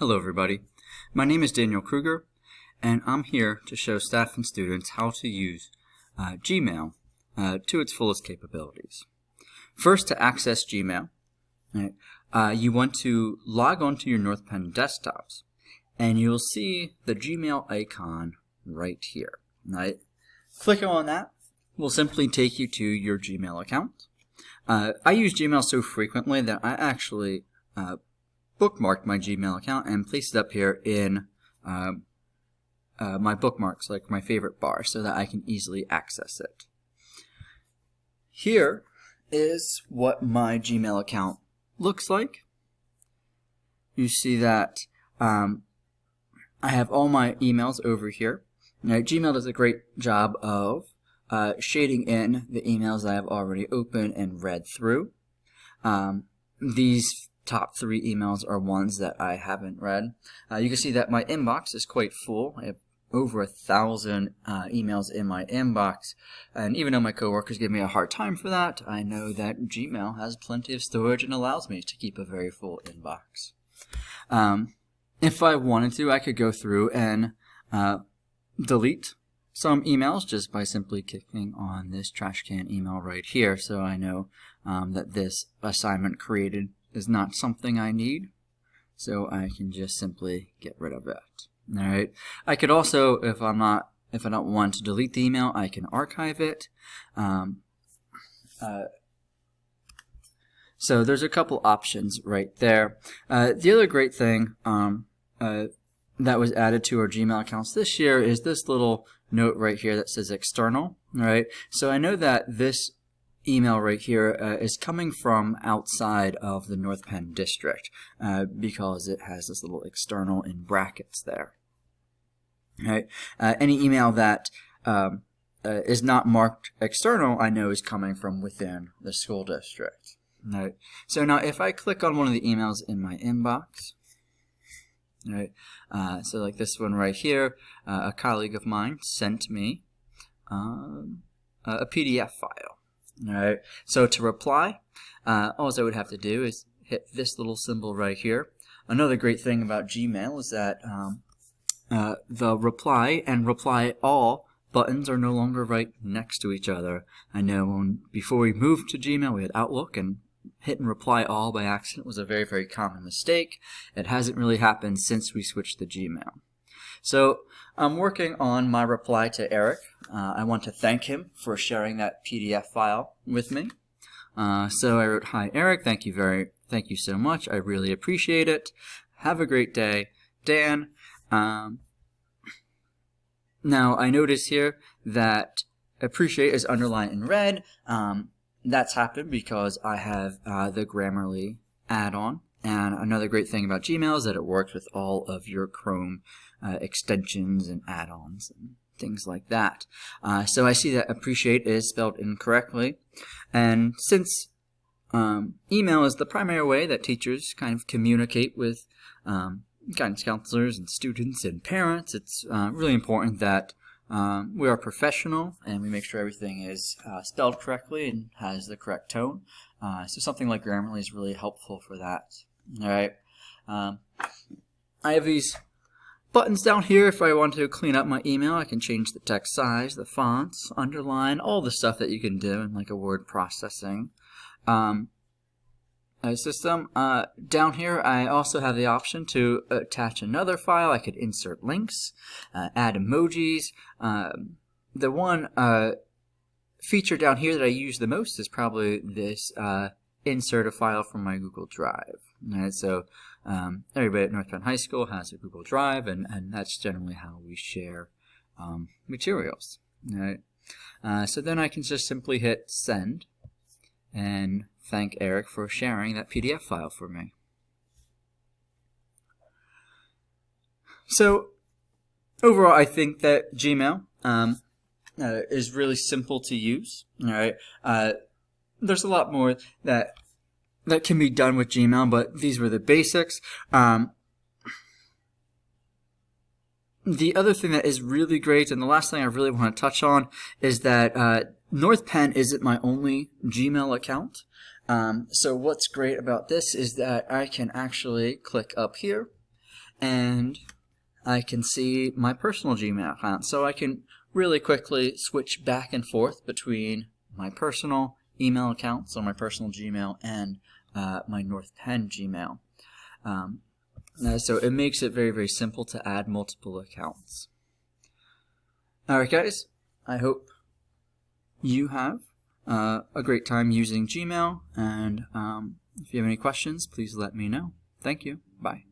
Hello everybody, my name is Daniel Krueger and I'm here to show staff and students how to use Gmail to its fullest capabilities. First, to access Gmail, right, you want to log on to your North Penn desktops and you'll see the Gmail icon right here. Right? Clicking on that will simply take you to your Gmail account. I use Gmail so frequently that I actually bookmarked my Gmail account and placed it up here in my bookmarks, like my favorite bar, so that I can easily access it. Here is what my Gmail account looks like. You see that I have all my emails over here. Now, Gmail does a great job of shading in the emails that I've already opened and read through. These top 3 emails are ones that I haven't read. You can see that my inbox is quite full. I have over 1,000 emails in my inbox, and even though my coworkers give me a hard time for that, I know that Gmail has plenty of storage and allows me to keep a very full inbox. If I wanted to, I could go through and delete some emails just by simply clicking on this trash can email right here, so I know that this assignment created is not something I need, so I can just simply get rid of it. All right. I could also, if I don't want to delete the email, I can archive it. So there's a couple options right there. The other great thing that was added to our Gmail accounts this year is this little note right here that says external. All right. So I know that this email right here is coming from outside of the North Penn district because it has this little external in brackets there. Right? Any email that is not marked external, I know is coming from within the school district. Right? So now if I click on one of the emails in my inbox, right? So like this one right here, a colleague of mine sent me a PDF file. Alright, so to reply, all I would have to do is hit this little symbol right here. Another great thing about Gmail is that the reply and reply all buttons are no longer right next to each other. I know before we moved to Gmail we had Outlook, and hitting reply all by accident was a very, very common mistake. It hasn't really happened since we switched to Gmail. So I'm working on my reply to Eric. I want to thank him for sharing that PDF file with me. So I wrote, "Hi Eric, thank you so much. I really appreciate it. Have a great day, Dan." Now I notice here that appreciate is underlined in red. That's happened because I have the Grammarly add-on. And another great thing about Gmail is that it works with all of your Chrome extensions and add-ons and things like that. So I see that appreciate is spelled incorrectly. And since email is the primary way that teachers kind of communicate with guidance counselors and students and parents, it's really important that we are professional and we make sure everything is spelled correctly and has the correct tone. So something like Grammarly is really helpful for that. All right. I have these buttons down here. If I want to clean up my email, I can change the text size, the fonts, underline, all the stuff that you can do in like a word processing system. Down here, I also have the option to attach another file. I could insert links, add emojis. The one feature down here that I use the most is probably this insert a file from my Google Drive. Right, so everybody at North Penn High School has a Google Drive, and that's generally how we share materials. Right? So then I can just simply hit send and thank Eric for sharing that PDF file for me. So overall, I think that Gmail is really simple to use. All right. There's a lot more that can be done with Gmail, but these were the basics. The other thing that is really great, and the last thing I really want to touch on, is that North Penn isn't my only Gmail account. So what's great about this is that I can actually click up here and I can see my personal Gmail account. So I can really quickly switch back and forth between my personal email accounts on my personal Gmail and my North Penn Gmail. So it makes it very, very simple to add multiple accounts. Alright guys, I hope you have a great time using Gmail, and if you have any questions, please let me know. Thank you. Bye.